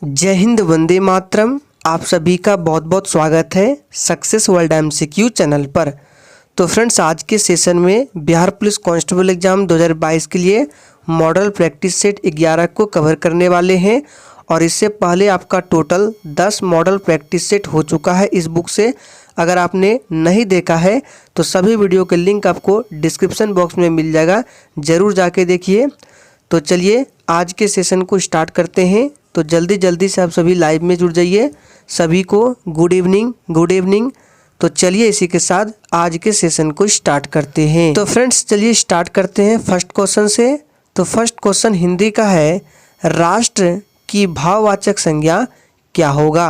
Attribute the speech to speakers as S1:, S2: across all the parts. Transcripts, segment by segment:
S1: जय हिंद, वंदे मातरम। आप सभी का बहुत बहुत स्वागत है सक्सेस वर्ल्ड एमसीक्यू चैनल पर। तो फ्रेंड्स, आज के सेशन में बिहार पुलिस कांस्टेबल एग्जाम 2022 के लिए मॉडल प्रैक्टिस सेट 11 को कवर करने वाले हैं। और इससे पहले आपका टोटल 10 मॉडल प्रैक्टिस सेट हो चुका है इस बुक से। अगर आपने नहीं देखा है तो सभी वीडियो के लिंक आपको डिस्क्रिप्शन बॉक्स में मिल जाएगा, ज़रूर जाके देखिए। तो चलिए आज के सेशन को स्टार्ट करते हैं। तो जल्दी जल्दी से आप सभी लाइव में जुड़ जाइए। सभी को गुड इवनिंग, गुड इवनिंग। तो चलिए इसी के साथ आज के सेशन को स्टार्ट करते हैं। तो फ्रेंड्स चलिए स्टार्ट करते हैं फर्स्ट क्वेश्चन से। तो फर्स्ट क्वेश्चन हिंदी का है, राष्ट्र की भाववाचक संज्ञा क्या होगा।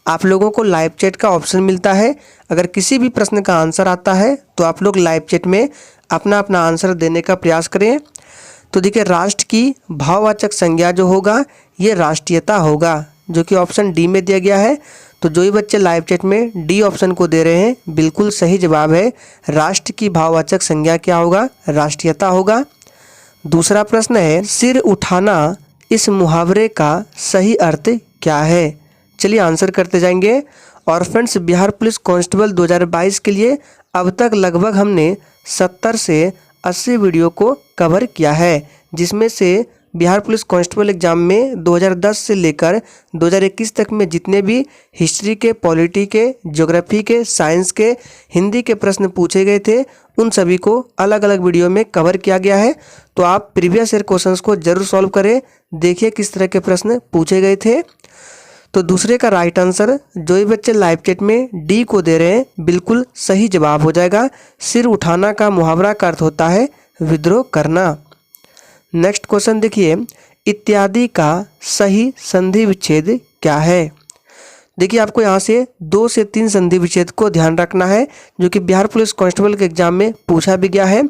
S1: आप लोगों को लाइव चैट का ऑप्शन मिलता है। अगर किसी भी प्रश्न का आंसर आता है तो आप लोग लाइव चैट में अपना अपना आंसर देने का प्रयास करें। तो देखिए, राष्ट्र की भाववाचक संज्ञा जो होगा ये राष्ट्रीयता होगा, जो कि ऑप्शन डी में दिया गया है। तो जो ही बच्चे लाइव चैट में डी ऑप्शन को दे रहे हैं, बिल्कुल सही जवाब है। राष्ट्र की भाववाचक संज्ञा क्या होगा, राष्ट्रीयता होगा। दूसरा प्रश्न है, सिर उठाना इस मुहावरे का सही अर्थ क्या है। चलिए आंसर करते जाएंगे। और फ्रेंड्स, बिहार पुलिस कांस्टेबल 2022 के लिए अब तक लगभग हमने 70 से 80 वीडियो को कवर किया है, जिसमें से बिहार पुलिस कांस्टेबल एग्जाम में 2010 से लेकर 2021 तक में जितने भी हिस्ट्री के, पॉलिटी के, ज्योग्राफी के, साइंस के, हिंदी के प्रश्न पूछे गए थे, उन सभी को अलग अलग वीडियो में कवर किया गया है। तो आप प्रीवियस ईयर क्वेश्चंस को जरूर सॉल्व करें, देखिए किस तरह के प्रश्न पूछे गए थे। तो दूसरे का राइट आंसर, जो ही बच्चे लाइव चैट में डी को दे रहे हैं, बिल्कुल सही जवाब हो जाएगा। सिर उठाना का मुहावरा का अर्थ होता है विद्रोह करना। नेक्स्ट क्वेश्चन देखिए, इत्यादि का सही संधि विच्छेद क्या है। देखिए, आपको यहाँ से 2 से 3 संधि विच्छेद को ध्यान रखना है, जो कि बिहार पुलिस कांस्टेबल के एग्जाम में पूछा भी गया है।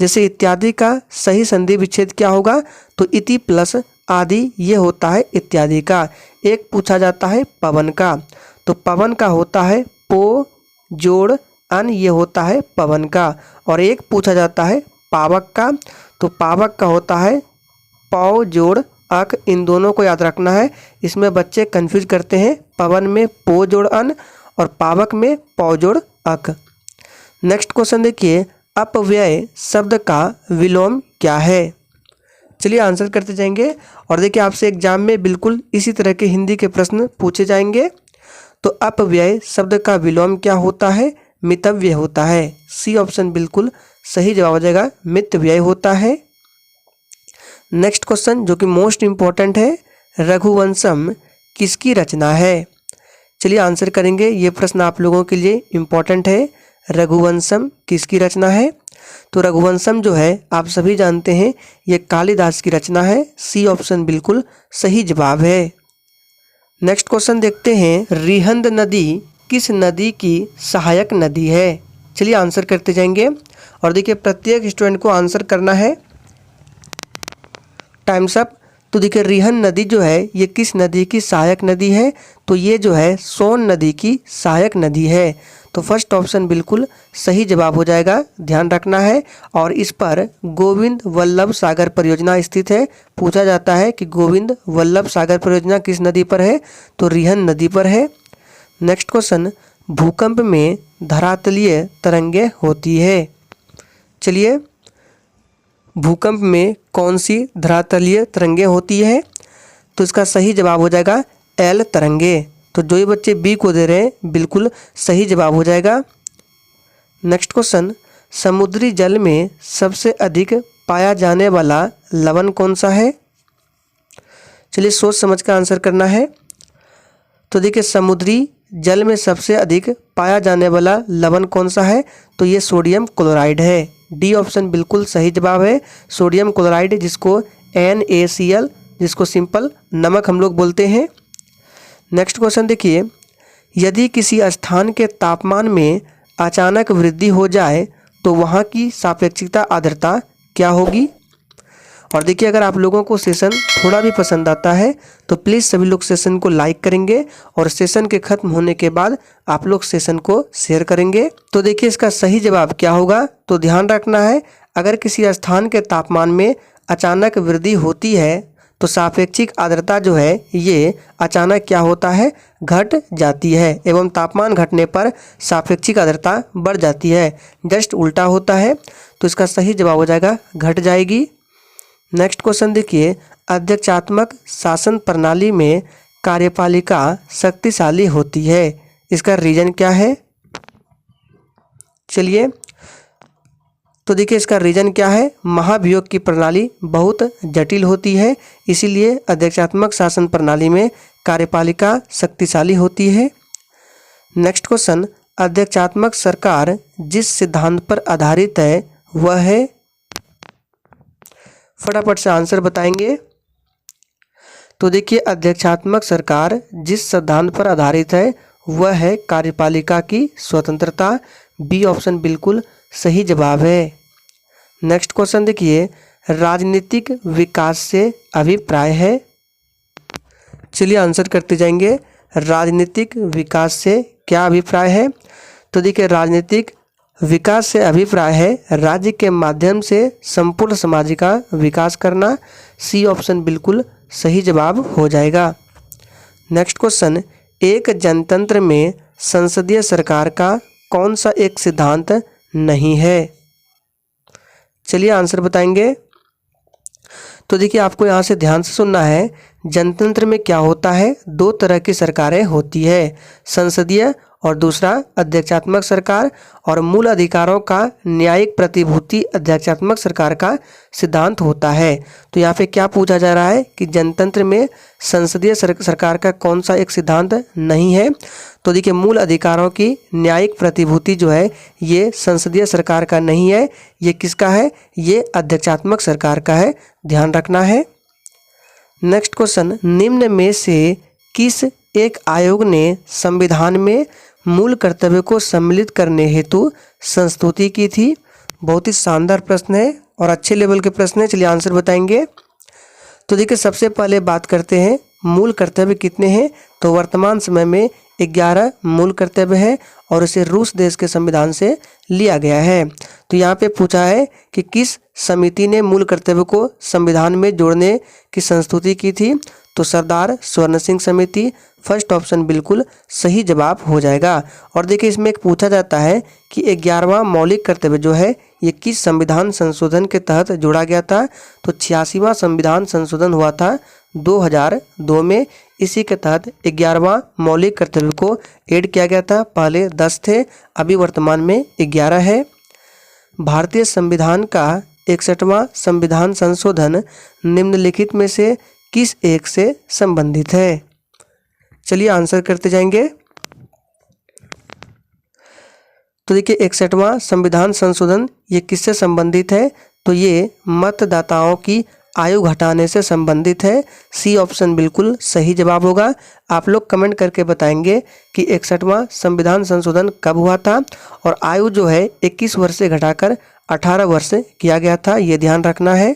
S1: जैसे इत्यादि का सही संधि विच्छेद क्या होगा, तो इति प्लस आदि ये होता है इत्यादि का। एक पूछा जाता है पवन का, तो पवन का होता है पो जोड़ अन, ये होता है पवन का। और एक पूछा जाता है पावक का, तो पावक का होता है पौ जोड़ अक। इन दोनों को याद रखना है, इसमें बच्चे कंफ्यूज करते हैं, पवन में पो जोड़ अन और पावक में पौ जोड़ अक। नेक्स्ट क्वेश्चन देखिए, अपव्यय शब्द का विलोम क्या है। चलिए आंसर करते जाएंगे। और देखिए, आपसे एग्जाम में बिल्कुल इसी तरह के हिंदी के प्रश्न पूछे जाएंगे। तो अपव्यय शब्द का विलोम क्या होता है, मितव्यय होता है। सी ऑप्शन बिल्कुल सही जवाब हो जाएगा, मितव्यय होता है। नेक्स्ट क्वेश्चन जो कि मोस्ट इम्पॉर्टेंट है, रघुवंशम किसकी रचना है। चलिए आंसर करेंगे। ये प्रश्न आप लोगों के लिए इम्पॉर्टेंट है, रघुवंशम किसकी रचना है। तो रघुवंशम जो है आप सभी जानते हैं, ये कालिदास की रचना है। सी ऑप्शन बिल्कुल सही जवाब है। नेक्स्ट क्वेश्चन देखते हैं, रिहंद नदी किस नदी की सहायक नदी है। चलिए आंसर करते जाएंगे। और देखिए, प्रत्येक स्टूडेंट को आंसर करना है। Times up. तो देखिए, रिहंद नदी जो है ये किस नदी की सहायक नदी है, तो ये जो है सोन नदी की सहायक नदी है। तो फर्स्ट ऑप्शन बिल्कुल सही जवाब हो जाएगा, ध्यान रखना है। और इस पर गोविंद वल्लभ सागर परियोजना स्थित है। पूछा जाता है कि गोविंद वल्लभ सागर परियोजना किस नदी पर है, तो रिहंद नदी पर है। नेक्स्ट क्वेश्चन, भूकंप में धरातलीय तरंगें होती है। चलिए, भूकंप में कौन सी धरातलीय तरंगें होती है, तो इसका सही जवाब हो जाएगा एल तरंगे। तो जो ही बच्चे बी को दे रहे हैं, बिल्कुल सही जवाब हो जाएगा। नेक्स्ट क्वेश्चन, समुद्री जल में सबसे अधिक पाया जाने वाला लवण कौन सा है। चलिए सोच समझ कर आंसर करना है। तो देखिए, समुद्री जल में सबसे अधिक पाया जाने वाला लवण कौन सा है, तो ये सोडियम क्लोराइड है। डी ऑप्शन बिल्कुल सही जवाब है, सोडियम क्लोराइड, जिसको NaCl, जिसको सिंपल नमक हम लोग बोलते हैं। नेक्स्ट क्वेश्चन देखिए, यदि किसी स्थान के तापमान में अचानक वृद्धि हो जाए तो वहाँ की सापेक्षिकता आर्द्रता क्या होगी। और देखिए, अगर आप लोगों को सेशन थोड़ा भी पसंद आता है तो प्लीज़ सभी लोग सेशन को लाइक करेंगे, और सेशन के ख़त्म होने के बाद आप लोग सेशन को शेयर करेंगे। तो देखिए, इसका सही जवाब क्या होगा, तो ध्यान रखना है, अगर किसी स्थान के तापमान में अचानक वृद्धि होती है तो सापेक्षिक आर्द्रता जो है ये अचानक क्या होता है, घट जाती है एवं तापमान घटने पर सापेक्षिक आर्द्रता बढ़ जाती है। जस्ट उल्टा होता है, तो इसका सही जवाब हो जाएगा घट जाएगी। नेक्स्ट क्वेश्चन देखिए, अध्यक्षात्मक शासन प्रणाली में कार्यपालिका शक्तिशाली होती है, इसका रीजन क्या है? चलिए तो देखिए इसका रीजन क्या है, महाभियोग की प्रणाली बहुत जटिल होती है, इसीलिए अध्यक्षात्मक शासन प्रणाली में कार्यपालिका शक्तिशाली होती है। नेक्स्ट क्वेश्चन, अध्यक्षात्मक सरकार जिस सिद्धांत पर आधारित है वह है, फटाफट से आंसर बताएंगे। तो देखिए अध्यक्षात्मक सरकार जिस सिद्धांत पर आधारित है वह है कार्यपालिका की स्वतंत्रता। बी ऑप्शन बिल्कुल सही जवाब है। नेक्स्ट क्वेश्चन देखिए, राजनीतिक विकास से अभिप्राय है। चलिए आंसर करते जाएंगे, राजनीतिक विकास से क्या अभिप्राय है? तो देखिए राजनीतिक विकास से अभिप्राय है राज्य के माध्यम से संपूर्ण समाज का विकास करना। सी ऑप्शन बिल्कुल सही जवाब हो जाएगा। नेक्स्ट क्वेश्चन, एक जनतंत्र में संसदीय सरकार का कौन सा एक सिद्धांत नहीं है? चलिए आंसर बताएंगे। तो देखिए आपको यहाँ से ध्यान से सुनना है, जनतंत्र में क्या होता है, दो तरह की सरकारें होती है, संसदीय और दूसरा अध्यक्षात्मक सरकार, और मूल अधिकारों का न्यायिक प्रतिभूति अध्यक्षात्मक सरकार का सिद्धांत होता है। तो यहाँ पे क्या पूछा जा रहा है कि जनतंत्र में संसदीय सरकार का कौन सा एक सिद्धांत नहीं है? तो देखिए मूल अधिकारों की न्यायिक प्रतिभूति जो है ये संसदीय सरकार का नहीं है, ये किसका है, ये अध्यक्षात्मक सरकार का है, ध्यान रखना है। नेक्स्ट क्वेश्चन, निम्न में से किस एक आयोग ने संविधान में मूल कर्तव्य को सम्मिलित करने हेतु संस्तुति की थी? बहुत ही शानदार प्रश्न है और अच्छे लेवल के प्रश्न है, चलिए आंसर बताएंगे। तो देखिए सबसे पहले बात करते हैं मूल कर्तव्य कितने हैं। तो वर्तमान समय में 11 मूल कर्तव्य है और इसे रूस देश के संविधान से लिया गया है। तो यहाँ पे पूछा है कि किस समिति ने मूल कर्तव्य को संविधान में जोड़ने की संस्तुति की थी? तो सरदार स्वर्ण सिंह समिति। फर्स्ट ऑप्शन बिल्कुल सही जवाब हो जाएगा। और देखिए इसमें एक पूछा जाता है कि 11वां मौलिक कर्तव्य जो है ये किस संविधान संशोधन के तहत जोड़ा गया था? तो 86वां संविधान संशोधन हुआ था 2002 में, इसी के तहत 11वां मौलिक कर्तव्य को ऐड किया गया था। पहले 10 थे, अभी वर्तमान में 11 है। भारतीय संविधान का 61वां संविधान संशोधन निम्नलिखित में से किस एक से संबंधित है? चलिए आंसर करते जाएंगे। तो देखिए 61वां संविधान संशोधन ये किससे संबंधित है? तो ये मतदाताओं की आयु घटाने से संबंधित है। सी ऑप्शन बिल्कुल सही जवाब होगा। आप लोग कमेंट करके बताएंगे कि 61वां संविधान संशोधन कब हुआ था, और आयु जो है 21 वर्ष से घटाकर 18 वर्ष किया गया था, ये ध्यान रखना है।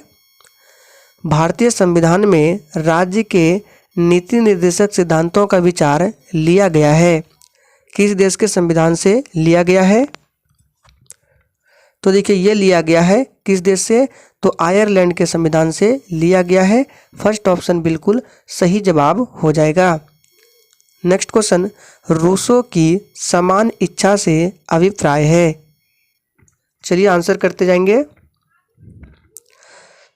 S1: भारतीय संविधान में राज्य के नीति निर्देशक सिद्धांतों का विचार लिया गया है, किस देश के संविधान से लिया गया है? तो देखिए ये लिया गया है किस देश से? तो आयरलैंड के संविधान से लिया गया है। फर्स्ट ऑप्शन बिल्कुल सही जवाब हो जाएगा। नेक्स्ट क्वेश्चन, रूसो की समान इच्छा से अभिप्राय है। चलिए आंसर करते जाएंगे।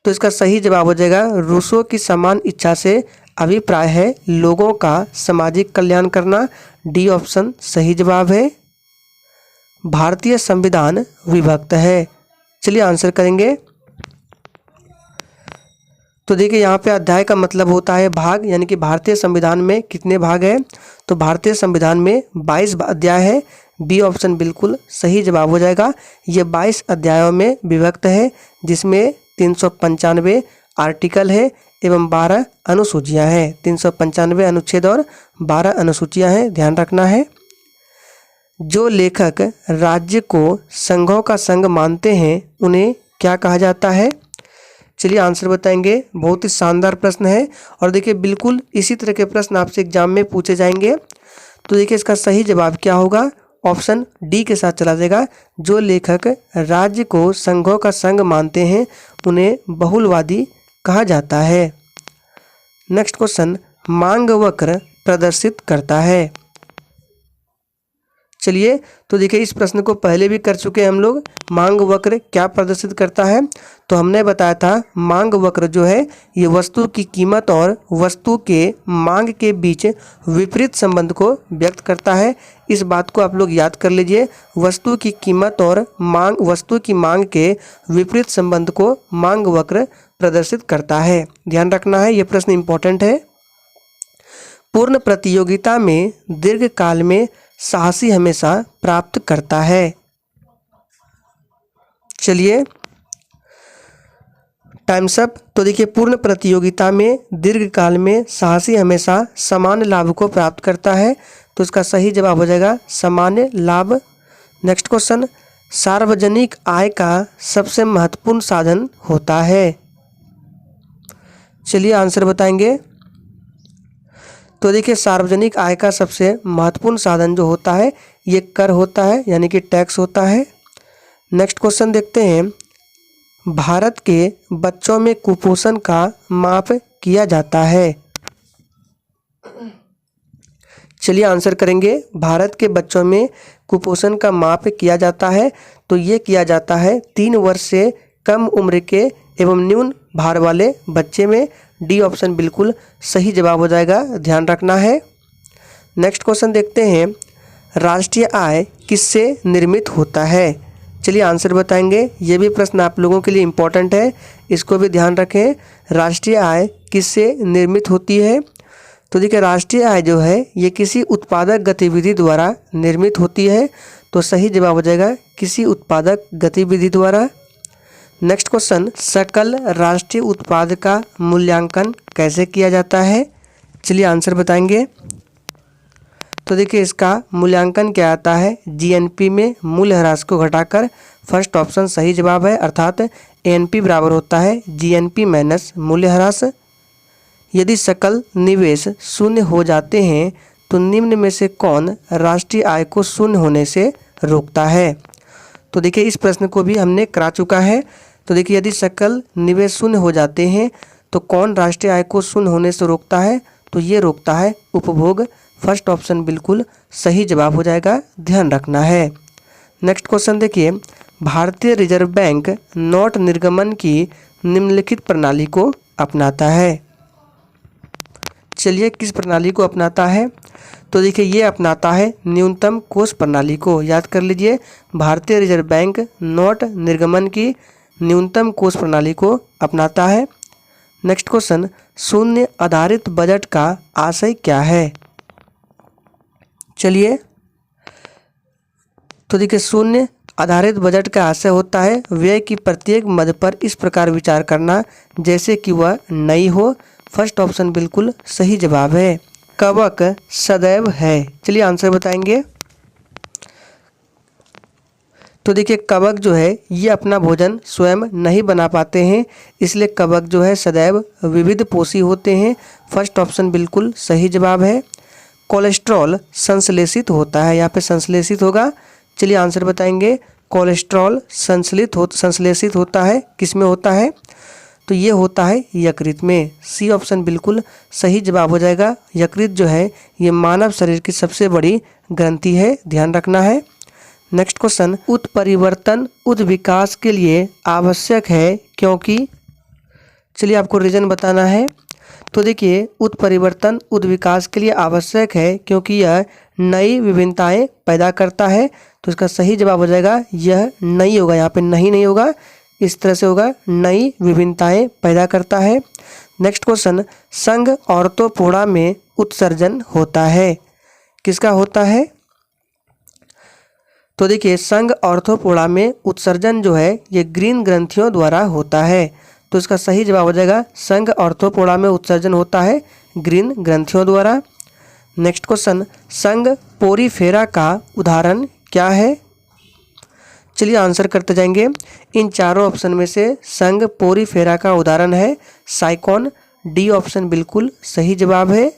S1: तो इसका सही जवाब हो जाएगा, रूसो की समान इच्छा से अभिप्राय है लोगों का सामाजिक कल्याण करना। डी ऑप्शन सही जवाब है। भारतीय संविधान विभक्त है। चलिए आंसर करेंगे। तो देखिए यहाँ पे अध्याय का मतलब होता है भाग, यानी कि भारतीय संविधान में कितने भाग हैं? तो भारतीय संविधान में 22 अध्याय है। बी ऑप्शन बिल्कुल सही जवाब हो जाएगा। ये 22 अध्यायों में विभक्त है, जिसमें 395 आर्टिकल है एवं 12 अनुसूचियाँ हैं। 395 अनुच्छेद और 12 अनुसूचियाँ हैं, ध्यान रखना है। जो लेखक राज्य को संघों का संघ मानते हैं उन्हें क्या कहा जाता है? चलिए आंसर बताएंगे। बहुत ही शानदार प्रश्न है और देखिए बिल्कुल इसी तरह के प्रश्न आपसे एग्जाम में पूछे जाएंगे। तो देखिए इसका सही जवाब क्या होगा? ऑप्शन डी के साथ चला जाएगा। जो लेखक राज्य को संघों का संघ मानते हैं उन्हें बहुलवादी कहा जाता है। नेक्स्ट क्वेश्चन, मांग वक्र प्रदर्शित करता है। चलिए तो देखिए, इस प्रश्न को पहले भी कर चुके हैं हम लोग। मांग वक्र क्या प्रदर्शित करता है? तो हमने बताया था मांग वक्र जो है ये वस्तु की कीमत और वस्तु के मांग के बीच विपरीत संबंध को व्यक्त करता है। इस बात को आप लोग याद कर लीजिए। वस्तु की कीमत और वस्तु की मांग के विपरीत संबंध को मांग वक्र प्रदर्शित करता है। ध्यान रखना है, ये प्रश्न इंपॉर्टेंट है। पूर्ण प्रतियोगिता में दीर्घ काल में साहसी हमेशा प्राप्त करता है। चलिए टाइम्स अप। तो देखिए, पूर्ण प्रतियोगिता में दीर्घ काल में साहसी हमेशा समान लाभ को प्राप्त करता है। तो इसका सही जवाब हो जाएगा सामान्य लाभ। नेक्स्ट क्वेश्चन, सार्वजनिक आय का सबसे महत्वपूर्ण साधन होता है। चलिए आंसर बताएंगे। तो देखिए, सार्वजनिक आय का सबसे महत्वपूर्ण साधन जो होता है ये कर होता है, यानी कि टैक्स होता है। नेक्स्ट क्वेश्चन देखते हैं, भारत के बच्चों में कुपोषण का माप किया जाता है। चलिए आंसर करेंगे। भारत के बच्चों में कुपोषण का माप किया जाता है तो ये किया जाता है 3 वर्ष से कम उम्र के एवं न्यून भार वाले बच्चे में। डी ऑप्शन बिल्कुल सही जवाब हो जाएगा, ध्यान रखना है। नेक्स्ट क्वेश्चन देखते हैं, राष्ट्रीय आय किससे निर्मित होता है। चलिए आंसर बताएंगे। ये भी प्रश्न आप लोगों के लिए इम्पोर्टेंट है, इसको भी ध्यान रखें। राष्ट्रीय आय किससे निर्मित होती है? तो देखिए, राष्ट्रीय आय जो है ये किसी उत्पादक गतिविधि द्वारा निर्मित होती है। तो सही जवाब हो जाएगा किसी उत्पादक गतिविधि द्वारा। नेक्स्ट क्वेश्चन, सकल राष्ट्रीय उत्पाद का मूल्यांकन कैसे किया जाता है? चलिए आंसर बताएंगे। तो देखिए, इसका मूल्यांकन क्या आता है? जीएनपी में मूल्यह्रास को घटाकर। फर्स्ट ऑप्शन सही जवाब है, अर्थात एनपी बराबर होता है जीएनपी माइनस मूल्यह्रास। यदि सकल निवेश शून्य हो जाते हैं तो निम्न में से कौन राष्ट्रीय आय को शून्य होने से रोकता है? तो देखिए, इस प्रश्न को भी हमने करा चुका है। तो देखिए, यदि सकल निवेश शून्य हो जाते हैं तो कौन राष्ट्रीय आय को शून्य होने से रोकता है? तो ये रोकता है उपभोग। फर्स्ट ऑप्शन बिल्कुल सही जवाब हो जाएगा, ध्यान रखना है। नेक्स्ट क्वेश्चन देखिए, भारतीय रिजर्व बैंक नोट निर्गमन की निम्नलिखित प्रणाली को अपनाता है। चलिए, किस प्रणाली को अपनाता है? तो देखिए, ये अपनाता है न्यूनतम कोष प्रणाली को। याद कर लीजिए, भारतीय रिजर्व बैंक नोट निर्गमन की न्यूनतम कोष प्रणाली को अपनाता है। नेक्स्ट क्वेश्चन, शून्य आधारित बजट का आशय क्या है? चलिए, तो देखिए, शून्य आधारित बजट का आशय होता है व्यय की प्रत्येक मद पर इस प्रकार विचार करना जैसे कि वह नई हो। फर्स्ट ऑप्शन बिल्कुल सही जवाब है, कवक सदैव है। चलिए आंसर बताएंगे। तो देखिए, कवक जो है ये अपना भोजन स्वयं नहीं बना पाते हैं, इसलिए कवक जो है सदैव विविध पोषी होते हैं। फर्स्ट ऑप्शन बिल्कुल सही जवाब है। कोलेस्ट्रॉल संश्लेषित होता है, यहाँ पे संश्लेषित होगा। चलिए आंसर बताएंगे। कोलेस्ट्रॉल संश्लेषित होता है, किस में होता है? तो ये होता है यकृत में। सी ऑप्शन बिल्कुल सही जवाब हो जाएगा। यकृत जो है ये मानव शरीर की सबसे बड़ी ग्रंथि है, ध्यान रखना है। नेक्स्ट क्वेश्चन, उत्परिवर्तन उद्विकास के लिए आवश्यक है क्योंकि। चलिए आपको रीजन बताना है। तो देखिए, उत्परिवर्तन उद्विकास के लिए आवश्यक है क्योंकि यह नई विभिन्नताएं पैदा करता है। तो इसका सही जवाब हो जाएगा यह नई होगा, यहाँ पे नहीं होगा, इस तरह से होगा, नई विभिन्नताएं पैदा करता है। नेक्स्ट क्वेश्चन, संघ ऑर्थोपोडा में उत्सर्जन होता है, किसका होता है? तो देखिए, संघ ऑर्थोपोडा में उत्सर्जन जो है ये ग्रीन ग्रंथियों द्वारा होता है। तो इसका सही जवाब हो जाएगा संघ ऑर्थोपोडा में उत्सर्जन होता है ग्रीन ग्रंथियों द्वारा। नेक्स्ट क्वेश्चन, संघ पोरीफेरा का उदाहरण क्या है? चलिए आंसर करते जाएंगे। इन चारों ऑप्शन में से संघ पोरीफेरा का उदाहरण है साइकोन। डी ऑप्शन बिल्कुल सही जवाब है।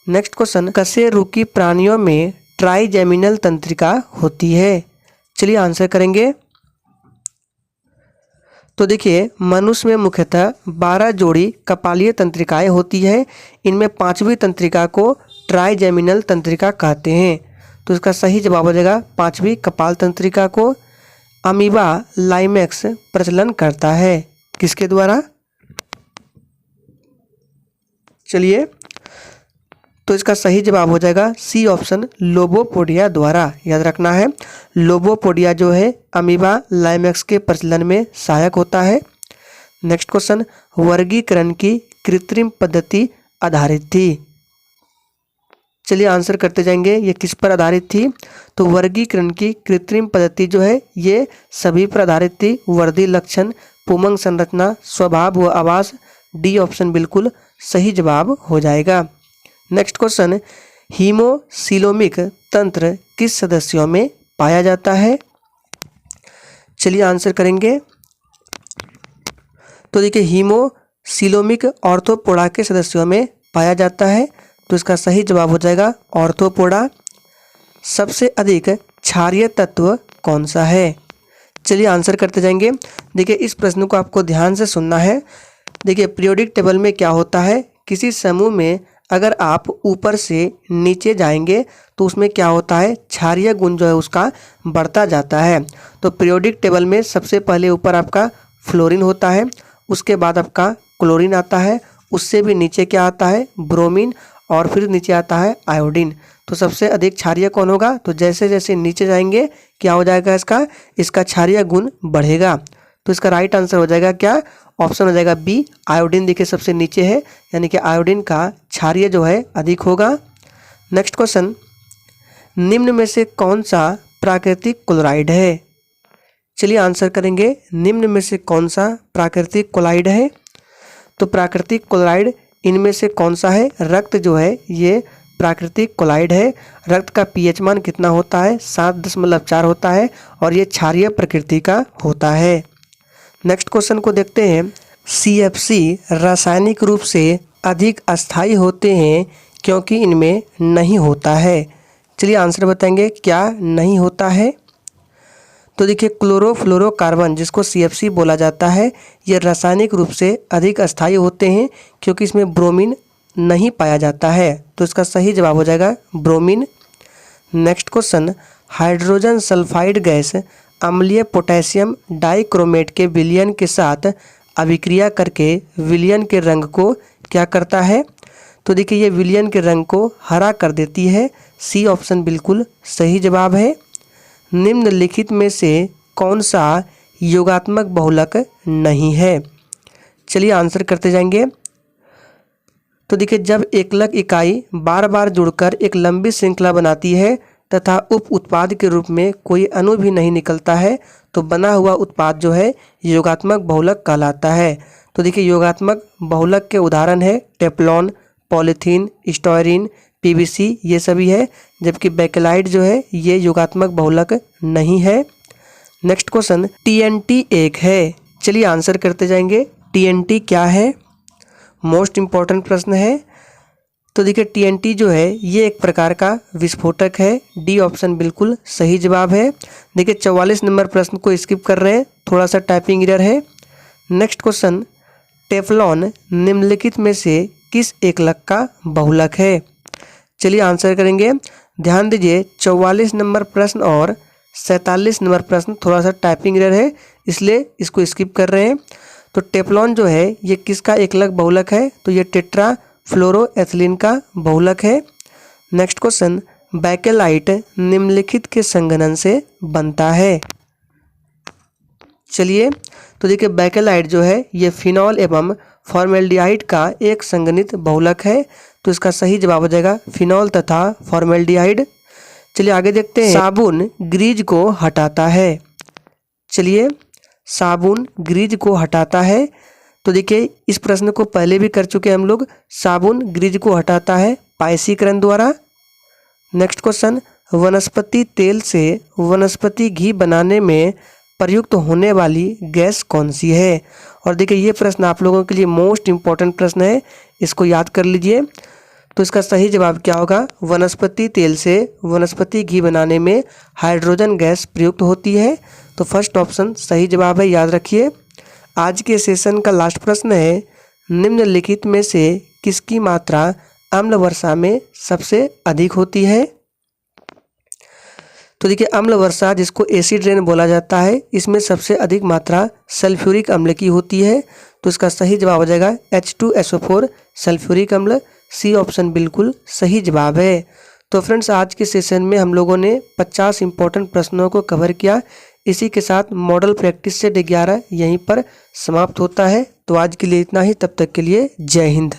S1: नेक्स्ट क्वेश्चन, कशेरुकी प्राणियों में ट्राइजेमिनल तंत्रिका होती है। चलिए आंसर करेंगे। तो देखिए मनुष्य में मुख्यतः 12 जोड़ी कपालीय तंत्रिकाएं होती है। इनमें 5वीं तंत्रिका को ट्राइजेमिनल तंत्रिका कहते हैं। तो इसका सही जवाब हो जाएगा 5वीं कपाल तंत्रिका को अमीबा लाइमेक्स प्रचलन करता है। किसके द्वारा? चलिए, तो इसका सही जवाब हो जाएगा सी ऑप्शन, लोबोपोडिया द्वारा। याद रखना है, लोबोपोडिया जो है अमीबा लाइमेक्स के प्रचलन में सहायक होता है। नेक्स्ट क्वेश्चन, वर्गीकरण की कृत्रिम पद्धति आधारित थी। चलिए आंसर करते जाएंगे, ये किस पर आधारित थी? तो वर्गीकरण की कृत्रिम पद्धति जो है ये सभी पर आधारित थी। वर्दी लक्षण, पुमंग संरचना, स्वभाव व आवास। डी ऑप्शन बिल्कुल सही जवाब हो जाएगा। नेक्स्ट क्वेश्चन, हीमोसिलोमिक तंत्र किस सदस्यों में पाया जाता है? चलिए आंसर करेंगे। तो देखिए हीमोसिलोमिक ऑर्थोपोडा के सदस्यों में पाया जाता है। तो इसका सही जवाब हो जाएगा ऑर्थोपोडा। सबसे अधिक क्षारीय तत्व कौन सा है? चलिए आंसर करते जाएंगे। देखिए इस प्रश्न को आपको ध्यान से सुनना है। देखिए पीरियोडिक टेबल में क्या होता है, किसी समूह में अगर आप ऊपर से नीचे जाएंगे तो उसमें क्या होता है, क्षारीय गुण जो है उसका बढ़ता जाता है। तो पीरियोडिक टेबल में सबसे पहले ऊपर आपका फ्लोरीन होता है, उसके बाद आपका क्लोरीन आता है, उससे भी नीचे क्या आता है, ब्रोमीन, और फिर नीचे आता है आयोडीन। तो सबसे अधिक क्षारीय कौन होगा? तो जैसे जैसे नीचे जाएंगे क्या हो जाएगा, इसका क्षारीय गुण बढ़ेगा। तो इसका राइट आंसर हो जाएगा क्या? ऑप्शन हो जाएगा बी, आयोडीन। देखिए सबसे नीचे है, यानी कि आयोडीन का क्षारीय जो है अधिक होगा। नेक्स्ट क्वेश्चन, निम्न में से कौन सा प्राकृतिक क्लोराइड है? चलिए आंसर करेंगे, निम्न में से कौन सा प्राकृतिक क्लोराइड है? तो प्राकृतिक क्लोराइड इनमें से कौन सा है? रक्त जो है ये प्राकृतिक क्लोराइड है। रक्त का पीएच मान कितना होता है? 7.4 होता है और ये क्षारीय प्रकृति का होता है। नेक्स्ट क्वेश्चन को देखते हैं। CFC रासायनिक रूप से अधिक अस्थायी होते हैं क्योंकि इनमें नहीं होता है। चलिए आंसर बताएंगे, क्या नहीं होता है? तो देखिए क्लोरोफ्लोरोकार्बन जिसको CFC बोला जाता है, ये रासायनिक रूप से अधिक अस्थायी होते हैं क्योंकि इसमें ब्रोमीन नहीं पाया जाता है। तो इसका सही जवाब हो जाएगा bromine. Next question, hydrogen sulphide gas अम्लीय पोटेशियम डाइक्रोमेट के विलयन के साथ अभिक्रिया करके विलयन के रंग को क्या करता है? तो देखिए ये विलयन के रंग को हरा कर देती है। सी ऑप्शन बिल्कुल सही जवाब है। निम्नलिखित में से कौन सा योगात्मक बहुलक नहीं है? चलिए आंसर करते जाएंगे। तो देखिए जब एकलक इकाई बार बार जुड़कर एक लंबी श्रृंखला बनाती है तथा उप उत्पाद के रूप में कोई अणु भी नहीं निकलता है तो बना हुआ उत्पाद जो है योगात्मक बहुलक कहलाता है। तो देखिए योगात्मक बहुलक के उदाहरण है टेफ्लॉन, पॉलीथीन, स्टायरीन, PVC, ये सभी है। जबकि बेकेलाइट जो है ये योगात्मक बहुलक नहीं है। नेक्स्ट क्वेश्चन, TNT एक है। चलिए आंसर करते जाएंगे, TNT क्या है? मोस्ट इम्पॉर्टेंट प्रश्न है। तो देखिए TNT जो है ये एक प्रकार का विस्फोटक है। डी ऑप्शन बिल्कुल सही जवाब है। देखिए 44 नंबर प्रश्न को स्किप कर रहे हैं, थोड़ा सा टाइपिंग एरर है। नेक्स्ट क्वेश्चन, टेफ्लॉन निम्नलिखित में से किस एकलक का बहुलक है? चलिए आंसर करेंगे। ध्यान दीजिए 44 नंबर प्रश्न और 47 नंबर प्रश्न थोड़ा सा टाइपिंग एरर है, इसलिए इसको स्किप कर रहे हैं। तो टेफ्लॉन जो है ये किसका एकलक बहुलक है? तो ये टेट्रा फ्लोरोएथिलीन का बहुलक है। नेक्स्ट क्वेश्चन, बेकेलाइट निम्नलिखित के संघनन से बनता है। चलिए तो देखिए बेकेलाइट जो है ये फिनॉल एवं फॉर्मेल्डिहाइड का एक संघनित बहुलक है। तो इसका सही जवाब हो जाएगा फिनॉल तथा फॉर्मेल्डिहाइड। चलिए आगे देखते हैं। साबुन ग्रीज को हटाता है। चलिए साबुन ग्रीज को हटाता है। तो देखिए इस प्रश्न को पहले भी कर चुके हैं हम लोग। साबुन ग्रीज को हटाता है पायसीकरण द्वारा। नेक्स्ट क्वेश्चन, वनस्पति तेल से वनस्पति घी बनाने में प्रयुक्त होने वाली गैस कौन सी है? और देखिए ये प्रश्न आप लोगों के लिए मोस्ट इम्पॉर्टेंट प्रश्न है, इसको याद कर लीजिए। तो इसका सही जवाब क्या होगा? वनस्पति तेल से वनस्पति घी बनाने में हाइड्रोजन गैस प्रयुक्त होती है। तो फर्स्ट ऑप्शन सही जवाब है, याद रखिए। आज के सेशन का लास्ट प्रश्न है, निम्नलिखित में से किसकी मात्रा अम्ल वर्षा में सबसे अधिक होती है? तो देखिए, अम्ल वर्षा जिसको एसिड रेन बोला जाता है, इसमें सबसे अधिक मात्रा सल्फ्यूरिक अम्ल की होती है। तो इसका सही जवाब हो जाएगा H2SO4 सल्फ्यूरिक अम्ल। सी ऑप्शन बिल्कुल सही जवाब है। तो फ्रेंड्स, आज के सेशन में हम लोगों ने 50 इंपॉर्टेंट प्रश्नों को कवर किया। इसी के साथ मॉडल प्रैक्टिस सेट 11 यहीं पर समाप्त होता है। तो आज के लिए इतना ही, तब तक के लिए जय हिंद।